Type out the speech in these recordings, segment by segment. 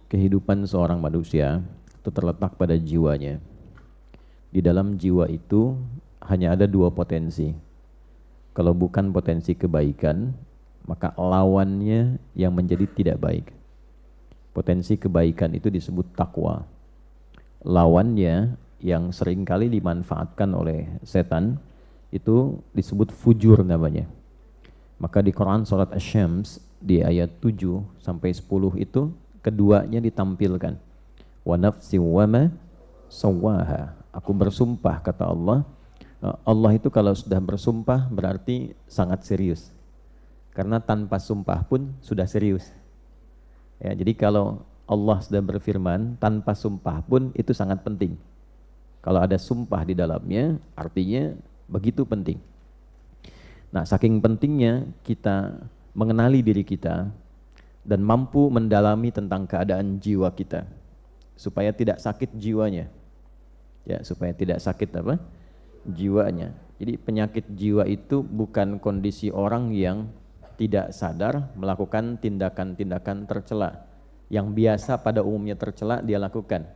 kehidupan seorang manusia itu terletak pada jiwanya. Di dalam jiwa itu hanya ada dua potensi. Kalau bukan potensi kebaikan, maka lawannya yang menjadi tidak baik. Potensi kebaikan itu disebut takwa. Lawannya yang seringkali dimanfaatkan oleh setan itu disebut fujur namanya. Maka di Quran surat Asy-Syams di ayat 7 sampai 10 itu keduanya ditampilkan. Wa nafsi wa ma sawwaha. Aku bersumpah, kata Allah. Allah itu kalau sudah bersumpah berarti sangat serius. Karena tanpa sumpah pun sudah serius. Ya, jadi kalau Allah sudah berfirman tanpa sumpah pun itu sangat penting. Kalau ada sumpah di dalamnya artinya begitu penting. Nah, saking pentingnya kita mengenali diri kita dan mampu mendalami tentang keadaan jiwa kita supaya tidak sakit jiwanya. Ya, supaya tidak sakit apa? Jiwanya. Jadi penyakit jiwa itu bukan kondisi orang yang tidak sadar melakukan tindakan-tindakan tercela yang biasa pada umumnya tercela dia lakukan,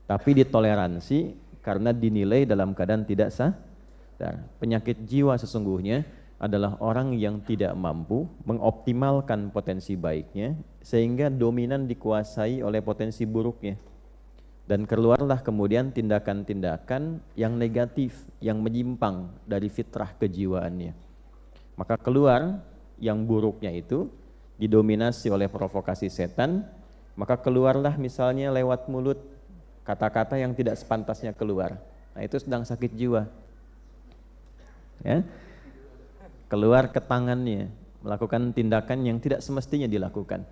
tapi ditoleransi karena dinilai dalam keadaan tidak sadar. Penyakit jiwa sesungguhnya adalah orang yang tidak mampu mengoptimalkan potensi baiknya sehingga dominan dikuasai oleh potensi buruknya, dan keluarlah kemudian tindakan-tindakan yang negatif yang menyimpang dari fitrah kejiwaannya. Maka keluar yang buruknya itu didominasi oleh provokasi setan, maka keluarlah misalnya lewat mulut kata-kata yang tidak sepantasnya keluar. Nah, itu sedang sakit jiwa. Ya. Keluar ke tangannya, melakukan tindakan yang tidak semestinya dilakukan.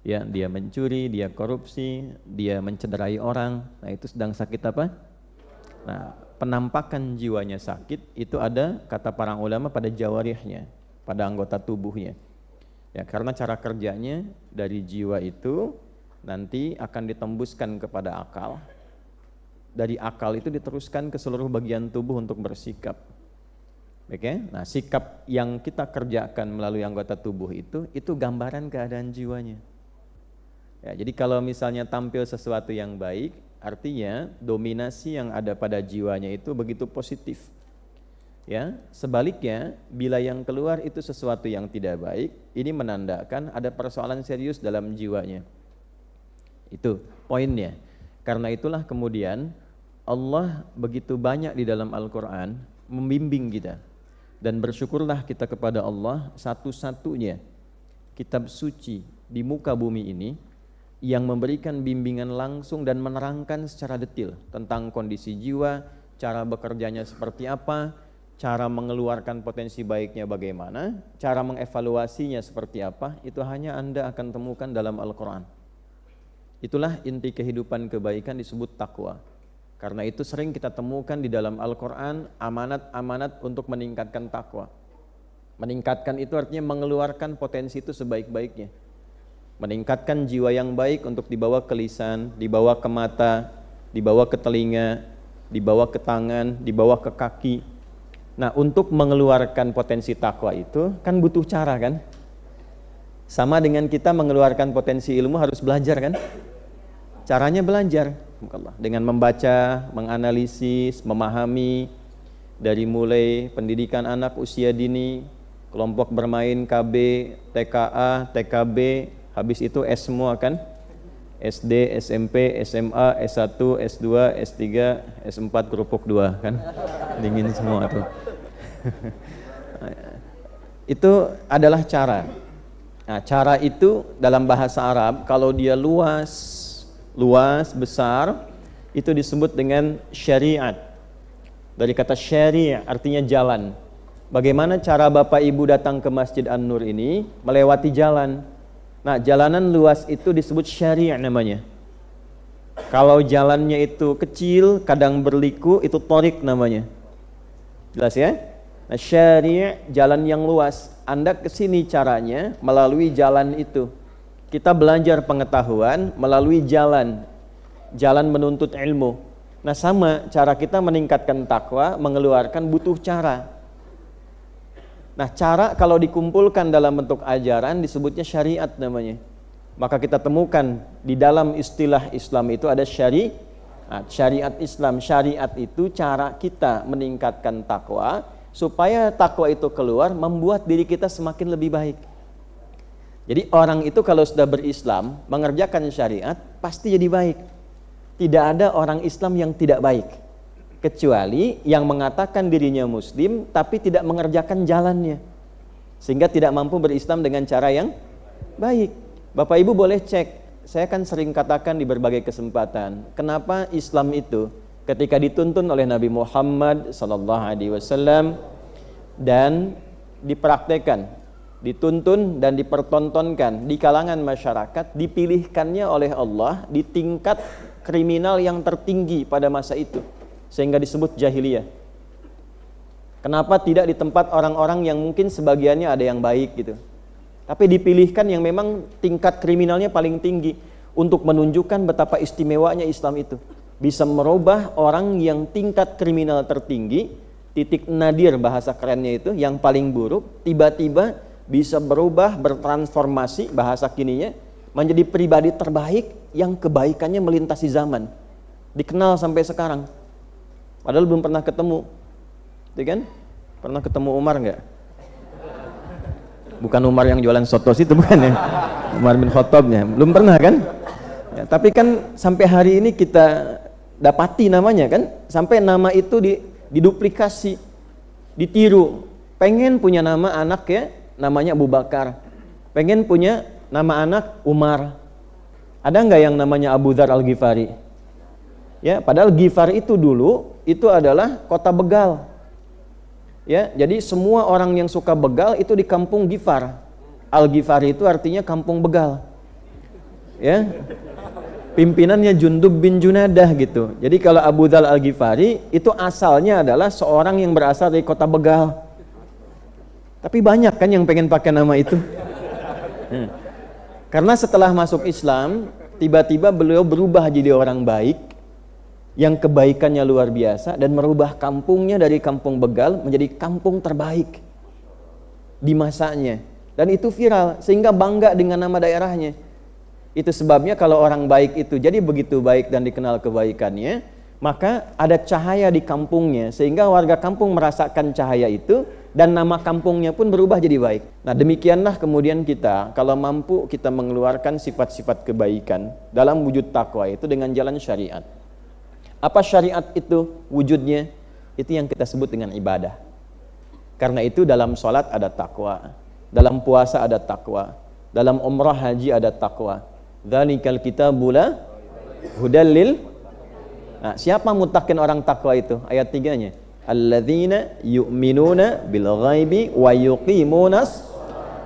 Ya, dia mencuri, dia korupsi, dia mencederai orang. Nah, itu sedang sakit apa? Nah, penampakan jiwanya sakit itu ada, kata para ulama, pada jawarihnya, pada anggota tubuhnya. Ya, karena cara kerjanya dari jiwa itu nanti akan ditembuskan kepada akal. Dari akal itu diteruskan ke seluruh bagian tubuh untuk bersikap. Oke? Nah, sikap yang kita kerjakan melalui anggota tubuh itu gambaran keadaan jiwanya. Ya, jadi kalau misalnya tampil sesuatu yang baik, artinya dominasi yang ada pada jiwanya itu begitu positif. Ya, sebaliknya bila yang keluar itu sesuatu yang tidak baik, ini menandakan ada persoalan serius dalam jiwanya. Itu poinnya. Karena itulah kemudian Allah begitu banyak di dalam Al-Quran membimbing kita. Dan bersyukurlah kita kepada Allah, satu-satunya kitab suci di muka bumi ini yang memberikan bimbingan langsung dan menerangkan secara detail tentang kondisi jiwa, cara bekerjanya seperti apa, cara mengeluarkan potensi baiknya bagaimana, cara mengevaluasinya seperti apa, itu hanya Anda akan temukan dalam Al-Quran. Itulah inti kehidupan kebaikan disebut takwa. Karena itu sering kita temukan di dalam Al-Quran amanat-amanat untuk meningkatkan takwa. Meningkatkan itu artinya mengeluarkan potensi itu sebaik-baiknya. Meningkatkan jiwa yang baik untuk dibawa ke lisan, dibawa ke mata, dibawa ke telinga, dibawa ke tangan, dibawa ke kaki. Nah, untuk mengeluarkan potensi takwa itu kan butuh cara kan? Sama dengan kita mengeluarkan potensi ilmu harus belajar kan? Caranya belajar dengan membaca, menganalisis, memahami dari mulai pendidikan anak usia dini, kelompok bermain KB, TKA, TKB, habis itu S semua kan? SD, SMP, SMA, S1, S2, S3, S4, kerupuk 2 kan? Dingin semua tuh. Itu adalah cara. Nah, cara itu dalam bahasa Arab kalau dia luas, besar, itu disebut dengan syariat. Dari kata syari' artinya jalan. Bagaimana cara Bapak Ibu datang ke Masjid An-Nur ini? Melewati jalan. Nah, jalanan luas itu disebut syari' namanya. Kalau jalannya itu kecil, kadang berliku, itu thoriq namanya. Jelas ya? Nah, syari' jalan yang luas. Anda kesini caranya melalui jalan itu. Kita belajar pengetahuan melalui jalan menuntut ilmu. Nah, sama cara kita meningkatkan takwa, mengeluarkan butuh cara. Nah, cara kalau dikumpulkan dalam bentuk ajaran disebutnya syariat namanya. Maka kita temukan di dalam istilah Islam itu ada syariat. Syariat Islam, syariat itu cara kita meningkatkan takwa supaya takwa itu keluar membuat diri kita semakin lebih baik. Jadi orang itu kalau sudah berislam, mengerjakan syariat pasti jadi baik. Tidak ada orang Islam yang tidak baik, kecuali yang mengatakan dirinya muslim tapi tidak mengerjakan jalannya, sehingga tidak mampu berislam dengan cara yang baik. Bapak Ibu boleh cek, saya kan sering katakan di berbagai kesempatan, kenapa Islam itu ketika dituntun oleh Nabi Muhammad SAW dan dipraktekkan, dituntun dan dipertontonkan di kalangan masyarakat, dipilihkannya oleh Allah di tingkat kriminal yang tertinggi pada masa itu, sehingga disebut jahiliyah. Kenapa tidak di tempat orang-orang yang mungkin sebagiannya ada yang baik gitu, tapi dipilihkan yang memang tingkat kriminalnya paling tinggi untuk menunjukkan betapa istimewanya Islam itu. Bisa merubah orang yang tingkat kriminal tertinggi, titik nadir bahasa kerennya itu, yang paling buruk, tiba-tiba bisa berubah, bertransformasi bahasa kininya, menjadi pribadi terbaik yang kebaikannya melintasi zaman. Dikenal sampai sekarang. Padahal belum pernah ketemu. Itu kan? Pernah ketemu Umar enggak? Bukan Umar yang jualan sotos itu, bukan ya? Umar bin Khattabnya, belum pernah kan? Ya, tapi kan sampai hari ini kita dapati namanya kan, sampai nama itu diduplikasi, ditiru. Pengen punya nama anak ya, namanya Abu Bakar. Pengen punya nama anak Umar. Ada nggak yang namanya Abu Dzar Al-Ghifari? Ya, padahal Ghifar itu dulu itu adalah kota begal. Ya, jadi semua orang yang suka begal itu di kampung Ghifar. Al-Ghifari itu artinya kampung begal. Ya. Pimpinannya Jundub bin Junadah gitu. Jadi kalau Abu Dzar Al-Ghifari itu asalnya adalah seorang yang berasal dari kota begal. Tapi banyak kan yang pengen pakai nama itu. Karena setelah masuk Islam, tiba-tiba beliau berubah jadi orang baik, yang kebaikannya luar biasa, dan merubah kampungnya dari kampung begal menjadi kampung terbaik di masanya. Dan itu viral, sehingga bangga dengan nama daerahnya. Itu sebabnya kalau orang baik itu jadi begitu baik dan dikenal kebaikannya, maka ada cahaya di kampungnya, sehingga warga kampung merasakan cahaya itu, dan nama kampungnya pun berubah jadi baik. Nah, demikianlah kemudian kita, kalau mampu kita mengeluarkan sifat-sifat kebaikan dalam wujud takwa itu dengan jalan syariat. Apa syariat itu wujudnya? Itu yang kita sebut dengan ibadah. Karena itu dalam sholat ada takwa, dalam puasa ada takwa, dalam umrah haji ada takwa. Dzalikal kitabul la hudal lil. Nah, siapa mutakin orang takwa itu? Ayat 3-nya. Alladzina yu'minuna bil ghaibi wa yuqimunas.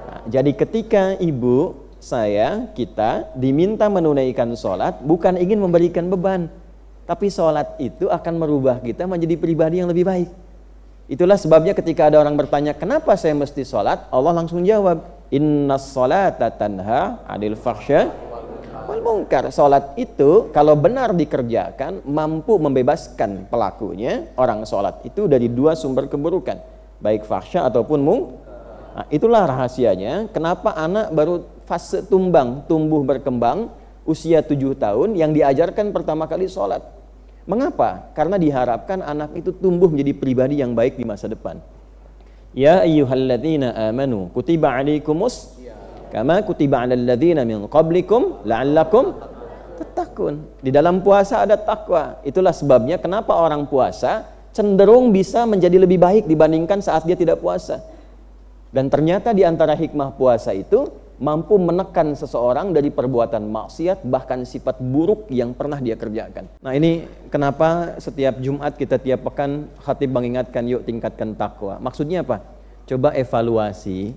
Nah, jadi ketika ibu, saya, kita diminta menunaikan sholat, bukan ingin memberikan beban, tapi sholat itu akan merubah kita menjadi pribadi yang lebih baik. Itulah sebabnya ketika ada orang bertanya, kenapa saya mesti sholat? Allah langsung jawab, innas sholata tanha 'anil fahsya wal munkar. Sholat itu kalau benar dikerjakan mampu membebaskan pelakunya, orang sholat itu, dari dua sumber keburukan, baik fahsya ataupun munkar. Nah, itulah rahasianya kenapa anak baru fase tumbuh berkembang usia 7 tahun yang diajarkan pertama kali sholat. Mengapa? Karena diharapkan anak itu tumbuh menjadi pribadi yang baik di masa depan. Ya ayyuhalladzina amanu kutiba alaikumus kama kutiba 'alal ladzina min qablikum la'allakum tattaqun. Di dalam puasa ada takwa. Itulah sebabnya kenapa orang puasa cenderung bisa menjadi lebih baik dibandingkan saat dia tidak puasa. Dan ternyata di antara hikmah puasa itu mampu menekan seseorang dari perbuatan maksiat, bahkan sifat buruk yang pernah dia kerjakan. Nah, ini kenapa setiap Jumat kita tiap pekan khatib mengingatkan yuk tingkatkan takwa. Maksudnya apa? Coba evaluasi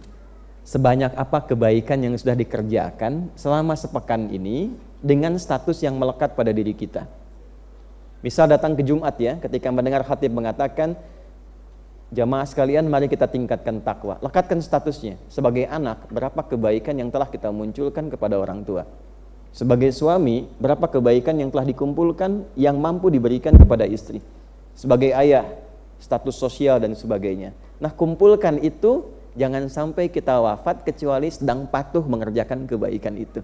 sebanyak apa kebaikan yang sudah dikerjakan selama sepekan ini dengan status yang melekat pada diri kita. Misal datang ke Jumat ya, ketika mendengar khatib mengatakan, jamaah sekalian mari kita tingkatkan takwa. Lekatkan statusnya. Sebagai anak, berapa kebaikan yang telah kita munculkan kepada orang tua. Sebagai suami, berapa kebaikan yang telah dikumpulkan yang mampu diberikan kepada istri. Sebagai ayah, status sosial dan sebagainya. Nah, kumpulkan itu. Jangan sampai kita wafat kecuali sedang patuh mengerjakan kebaikan itu.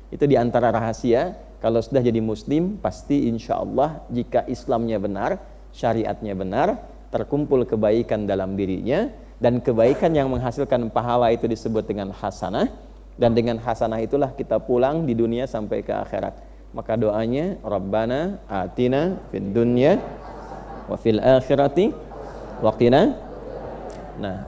Itu diantara rahasia. Kalau sudah jadi muslim, pasti insya Allah jika Islamnya benar, syariatnya benar, terkumpul kebaikan dalam dirinya, dan kebaikan yang menghasilkan pahala itu disebut dengan hasanah, dan dengan hasanah itulah kita pulang di dunia sampai ke akhirat. Maka doanya, Rabbana atina fid dunya wa fil akhirati wa qina. Nah,